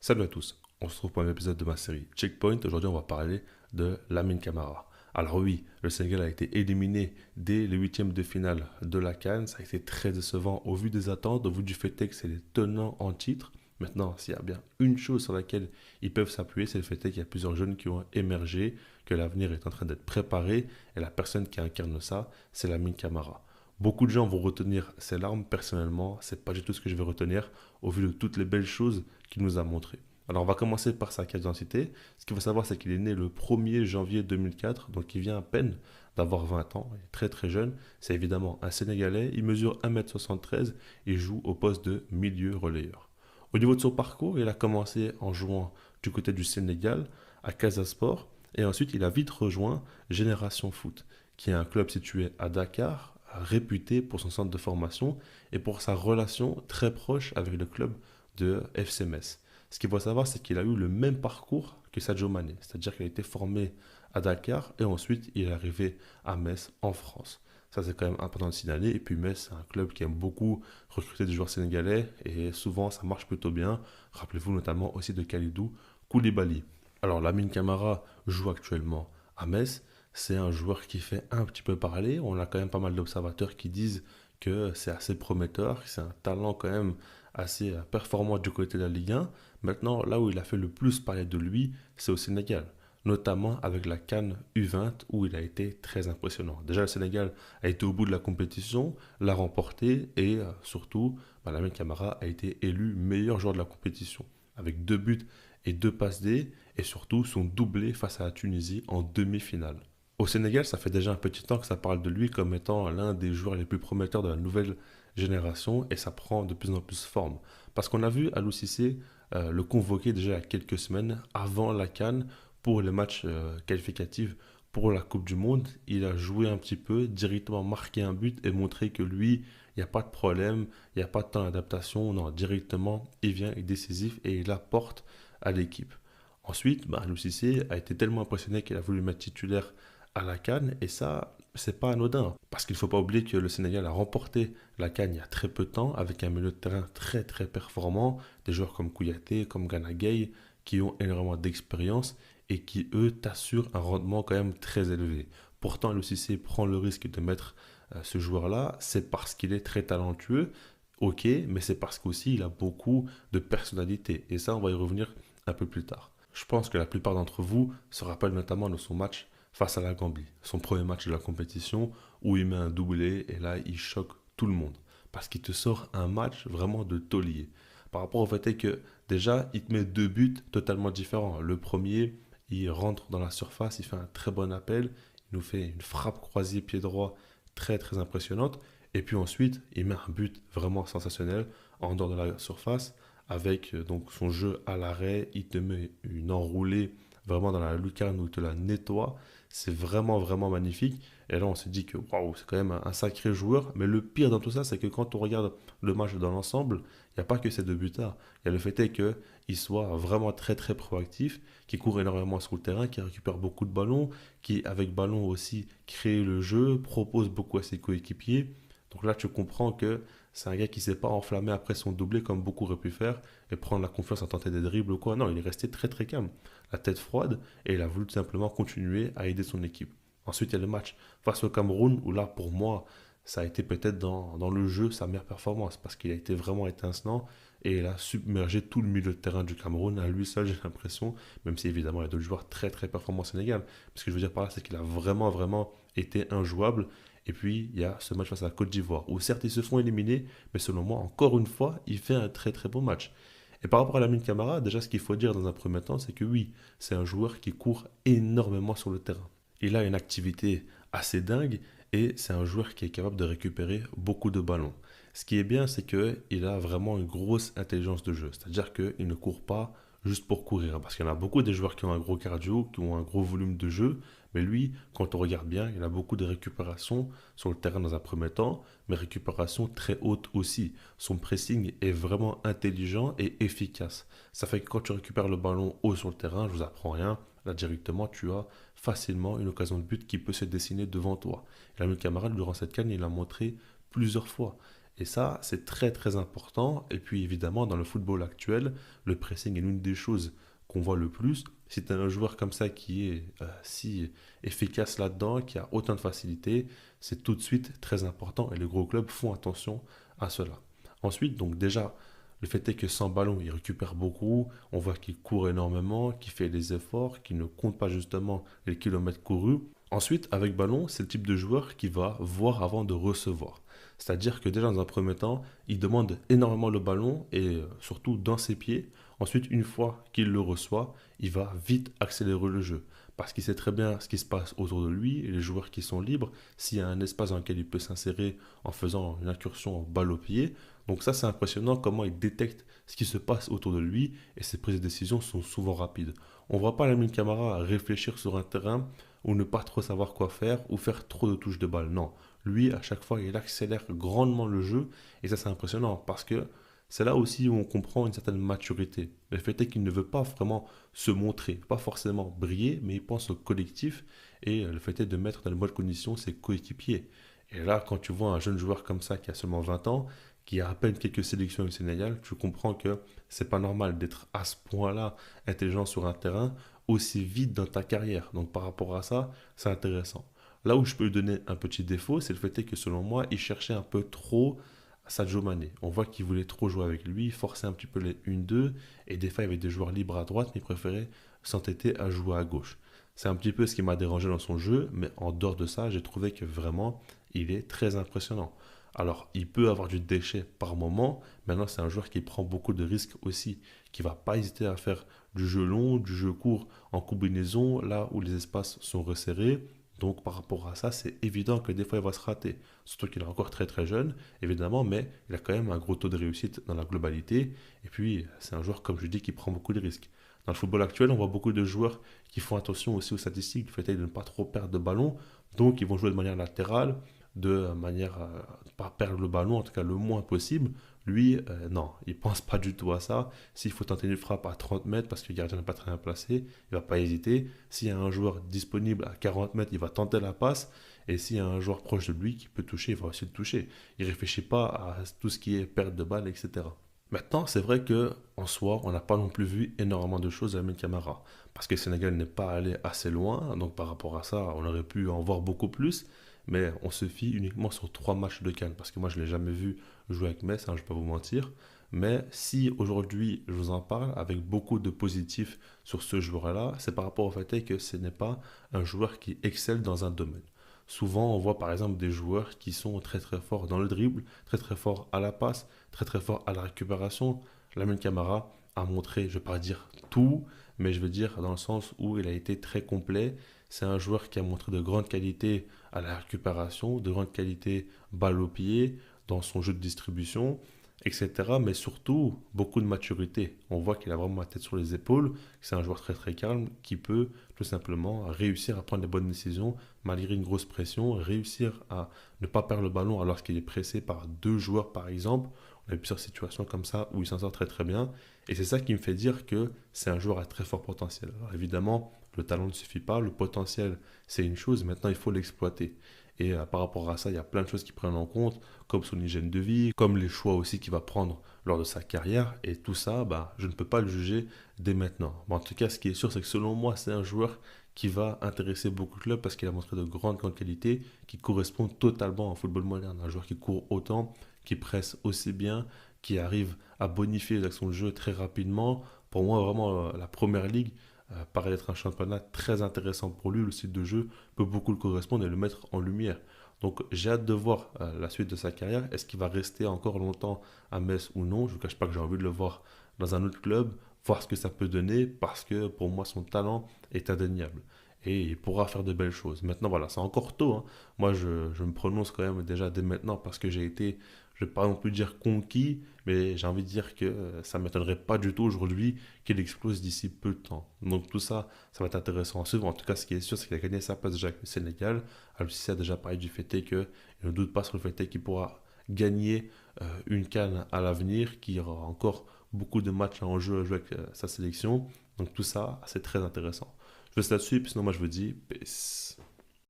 Salut à tous, on se retrouve pour un épisode de ma série Checkpoint. Aujourd'hui, on va parler de Lamine Camara. Alors oui, le Sénégal a été éliminé dès les huitièmes de finale de la CAN. Ça a été très décevant au vu des attentes, au vu du fait que c'est les tenants en titre. Maintenant, s'il y a bien une chose sur laquelle ils peuvent s'appuyer, c'est le fait qu'il y a plusieurs jeunes qui ont émergé, que l'avenir est en train d'être préparé, et la personne qui incarne ça, c'est Lamine Camara. Beaucoup de gens vont retenir ses larmes. Personnellement, c'est pas du tout ce que je vais retenir au vu de toutes les belles choses qu'il nous a montrées. Alors on va commencer par sa carte d'identité. Ce qu'il faut savoir, c'est qu'il est né le 1er janvier 2004, donc il vient à peine d'avoir 20 ans, il est très très jeune. C'est évidemment un Sénégalais, il mesure 1,73 m et joue au poste de milieu relayeur. Au niveau de son parcours, il a commencé en jouant du côté du Sénégal à Casa Sport et ensuite il a vite rejoint Génération Foot, qui est un club situé à Dakar, réputé pour son centre de formation et pour sa relation très proche avec le club de FC Metz. Ce qu'il faut savoir, c'est qu'il a eu le même parcours que Sadio Mané, c'est-à-dire qu'il a été formé à Dakar et ensuite il est arrivé à Metz en France. Ça, c'est quand même important de signaler. Et puis Metz, c'est un club qui aime beaucoup recruter des joueurs sénégalais et souvent ça marche plutôt bien. Rappelez-vous notamment aussi de Khalidou Koulibaly. Alors, Lamine Camara joue actuellement à Metz. C'est un joueur qui fait un petit peu parler. On a quand même pas mal d'observateurs qui disent que c'est assez prometteur, que c'est un talent quand même assez performant du côté de la Ligue 1. Maintenant, là où il a fait le plus parler de lui, c'est au Sénégal, notamment avec la CAN U20 où il a été très impressionnant. Déjà, le Sénégal a été au bout de la compétition, l'a remporté et surtout, Lamine Camara a été élu meilleur joueur de la compétition avec 2 buts et 2 passes D et surtout son doublé face à la Tunisie en demi-finale. Au Sénégal, ça fait déjà un petit temps que ça parle de lui comme étant l'un des joueurs les plus prometteurs de la nouvelle génération et ça prend de plus en plus forme. Parce qu'on a vu Aliou Cissé le convoquer déjà il y a quelques semaines avant la CAN pour les matchs qualificatifs pour la Coupe du Monde. Il a joué un petit peu, directement marqué un but et montré que lui, il n'y a pas de problème, il n'y a pas de temps d'adaptation. Non, directement, il vient, il est décisif et il apporte à l'équipe. Ensuite, Aliou Cissé a été tellement impressionné qu'il a voulu le mettre titulaire à la CAN et ça, c'est pas anodin. Parce qu'il ne faut pas oublier que le Sénégal a remporté la CAN il y a très peu de temps avec un milieu de terrain très très performant, des joueurs comme Kouyaté, comme Gana Gueye qui ont énormément d'expérience et qui eux t'assurent un rendement quand même très élevé. Pourtant, le CC prend le risque de mettre ce joueur-là, c'est parce qu'il est très talentueux, ok, mais c'est parce qu'aussi il a beaucoup de personnalité. Et ça, on va y revenir un peu plus tard. Je pense que la plupart d'entre vous se rappellent notamment de son match face à la Gambie, son premier match de la compétition où il met un doublé et là il choque tout le monde parce qu'il te sort un match vraiment de taulier. Par rapport au fait que déjà il te met 2 buts totalement différents. Le premier, il rentre dans la surface, il fait un très bon appel, il nous fait une frappe croisée pied droit très très impressionnante et puis ensuite il met un but vraiment sensationnel en dehors de la surface avec donc son jeu à l'arrêt, il te met une enroulée vraiment dans la lucarne où il te la nettoie. C'est vraiment, vraiment magnifique. Et là, on se dit que waouh, c'est quand même un sacré joueur. Mais le pire dans tout ça, c'est que quand on regarde le match dans l'ensemble, il n'y a pas que ces 2 buts-là. Il y a le fait est qu'il soit vraiment très, très proactif, qu'il court énormément sur le terrain, qu'il récupère beaucoup de ballons, qui, avec ballon aussi, crée le jeu, propose beaucoup à ses coéquipiers. Donc là, tu comprends que c'est un gars qui ne s'est pas enflammé après son doublé comme beaucoup auraient pu faire et prendre la confiance à tenter des dribbles ou quoi. Non, il est resté très très calme, la tête froide et il a voulu tout simplement continuer à aider son équipe. Ensuite, il y a le match face au Cameroun où là, pour moi, ça a été peut-être dans le jeu sa meilleure performance parce qu'il a été vraiment étincelant et il a submergé tout le milieu de terrain du Cameroun à lui seul, j'ai l'impression, même si évidemment il y a d'autres joueurs très très performants au Sénégal. Mais ce que je veux dire par là, c'est qu'il a vraiment vraiment été injouable et puis, il y a ce match face à la Côte d'Ivoire, où certes, ils se font éliminer, mais selon moi, encore une fois, il fait un très très bon match. Et par rapport à Lamine Camara, déjà, ce qu'il faut dire dans un premier temps, c'est que oui, c'est un joueur qui court énormément sur le terrain. Il a une activité assez dingue et c'est un joueur qui est capable de récupérer beaucoup de ballons. Ce qui est bien, c'est qu'il a vraiment une grosse intelligence de jeu. C'est-à-dire qu'il ne court pas juste pour courir. Parce qu'il y en a beaucoup des joueurs qui ont un gros cardio, qui ont un gros volume de jeu. Mais lui, quand on regarde bien, il a beaucoup de récupération sur le terrain dans un premier temps, mais récupération très haute aussi. Son pressing est vraiment intelligent et efficace. Ça fait que quand tu récupères le ballon haut sur le terrain, je vous apprends rien, là directement tu as facilement une occasion de but qui peut se dessiner devant toi. Et l'ami camarade, durant cette canne, il l'a montré plusieurs fois. Et ça, c'est très très important. Et puis évidemment, dans le football actuel, le pressing est l'une des choses qu'on voit le plus. Si tu as un joueur comme ça qui est si efficace là-dedans, qui a autant de facilité, c'est tout de suite très important et les gros clubs font attention à cela. Ensuite, donc déjà, le fait est que sans ballon, il récupère beaucoup, on voit qu'il court énormément, qu'il fait des efforts, qu'il ne compte pas justement les kilomètres courus. Ensuite, avec ballon, c'est le type de joueur qui va voir avant de recevoir. C'est-à-dire que déjà dans un premier temps, il demande énormément le ballon et surtout dans ses pieds. Ensuite, une fois qu'il le reçoit, il va vite accélérer le jeu. Parce qu'il sait très bien ce qui se passe autour de lui, et les joueurs qui sont libres, s'il y a un espace dans lequel il peut s'insérer en faisant une incursion en balle au pied. Donc ça, c'est impressionnant comment il détecte ce qui se passe autour de lui, et ses prises de décision sont souvent rapides. On ne voit pas Lamine Camara réfléchir sur un terrain ou ne pas trop savoir quoi faire ou faire trop de touches de balle. Non, lui, à chaque fois, il accélère grandement le jeu, et ça, c'est impressionnant parce que c'est là aussi où on comprend une certaine maturité. Le fait est qu'il ne veut pas vraiment se montrer, pas forcément briller, mais il pense au collectif et le fait est de mettre dans de bonnes conditions ses coéquipiers. Et là, quand tu vois un jeune joueur comme ça qui a seulement 20 ans, qui a à peine quelques sélections avec le Sénégal, tu comprends que c'est pas normal d'être à ce point-là intelligent sur un terrain aussi vite dans ta carrière. Donc par rapport à ça, c'est intéressant. Là où je peux lui donner un petit défaut, c'est le fait est que selon moi, il cherchait un peu trop Sadio Mané. On voit qu'il voulait trop jouer avec lui, forcer un petit peu les 1-2, et des fois il y avait des joueurs libres à droite, mais il préférait s'entêter à jouer à gauche. C'est un petit peu ce qui m'a dérangé dans son jeu, mais en dehors de ça, j'ai trouvé que vraiment, il est très impressionnant. Alors, il peut avoir du déchet par moment. Maintenant, c'est un joueur qui prend beaucoup de risques aussi, qui va pas hésiter à faire du jeu long, du jeu court en combinaison, là où les espaces sont resserrés. Donc, par rapport à ça, c'est évident que des fois, il va se rater. Surtout qu'il est encore très très jeune, évidemment, mais il a quand même un gros taux de réussite dans la globalité. Et puis, c'est un joueur, comme je dis, qui prend beaucoup de risques. Dans le football actuel, on voit beaucoup de joueurs qui font attention aussi aux statistiques, du fait de ne pas trop perdre de ballon. Donc, ils vont jouer de manière latérale, de manière à ne pas perdre le ballon, en tout cas le moins possible. Lui, non, il pense pas du tout à ça. S'il faut tenter une frappe à 30 mètres parce que le gardien n'est pas très bien placé, il va pas hésiter. S'il y a un joueur disponible à 40 mètres, il va tenter la passe. Et s'il y a un joueur proche de lui qui peut toucher, il va aussi le toucher. Il ne réfléchit pas à tout ce qui est perte de balle, etc. Maintenant, c'est vrai que en soi, on n'a pas non plus vu énormément de choses à Lamine Camara. Parce que le Sénégal n'est pas allé assez loin. Donc par rapport à ça, on aurait pu en voir beaucoup plus. Mais on se fie uniquement sur 3 matchs de Cannes. Parce que moi, je ne l'ai jamais vu jouer avec Metz, hein, je ne vais pas vous mentir. Mais si aujourd'hui je vous en parle avec beaucoup de positifs sur ce joueur-là, c'est par rapport au fait que ce n'est pas un joueur qui excelle dans un domaine. Souvent, on voit par exemple des joueurs qui sont très très forts dans le dribble, très très forts à la passe, très très forts à la récupération. Lamine Camara a montré, je ne vais pas dire tout, mais je veux dire dans le sens où il a été très complet. C'est un joueur qui a montré de grandes qualités à la récupération, de grandes qualités balle au pied, dans son jeu de distribution, etc. Mais surtout, beaucoup de maturité. On voit qu'il a vraiment la tête sur les épaules, que c'est un joueur très très calme qui peut tout simplement réussir à prendre les bonnes décisions malgré une grosse pression, réussir à ne pas perdre le ballon alors qu'il est pressé par 2 joueurs par exemple. On a plusieurs situations comme ça où il s'en sort très très bien. Et c'est ça qui me fait dire que c'est un joueur à très fort potentiel. Alors évidemment, le talent ne suffit pas, le potentiel c'est une chose, maintenant il faut l'exploiter. Et par rapport à ça, il y a plein de choses qui prennent en compte, comme son hygiène de vie, comme les choix aussi qu'il va prendre lors de sa carrière. Et tout ça, bah, je ne peux pas le juger dès maintenant. Mais en tout cas, ce qui est sûr, c'est que selon moi, c'est un joueur qui va intéresser beaucoup de clubs parce qu'il a montré de grandes qualités qui correspondent totalement au football moderne. Un joueur qui court autant, qui presse aussi bien, qui arrive à bonifier les actions de jeu très rapidement. Pour moi, vraiment, la première ligue paraît être un championnat très intéressant pour lui. Le style de jeu peut beaucoup le correspondre et le mettre en lumière. Donc j'ai hâte de voir la suite de sa carrière. Est-ce qu'il va rester encore longtemps à Metz ou non? Je ne vous cache pas que j'ai envie de le voir dans un autre club, voir ce que ça peut donner, parce que pour moi son talent est indéniable. Et il pourra faire de belles choses. Maintenant, voilà, c'est encore tôt, hein. Moi, je me prononce quand même déjà dès maintenant parce que j'ai été, je ne vais pas non plus dire conquis, mais j'ai envie de dire que ça ne m'étonnerait pas du tout aujourd'hui qu'il explose d'ici peu de temps. Donc tout ça, ça va être intéressant à suivre. En tout cas, ce qui est sûr, c'est qu'il a gagné sa place déjà avec le Sénégal. Al-Sissi a déjà parlé du fait qu'il ne doute pas sur le fait qu'il pourra gagner une CAN à l'avenir, qu'il y aura encore beaucoup de matchs en jeu à jouer avec sa sélection. Donc tout ça, c'est très intéressant. Je laisse là-dessus, puis sinon moi je vous dis peace.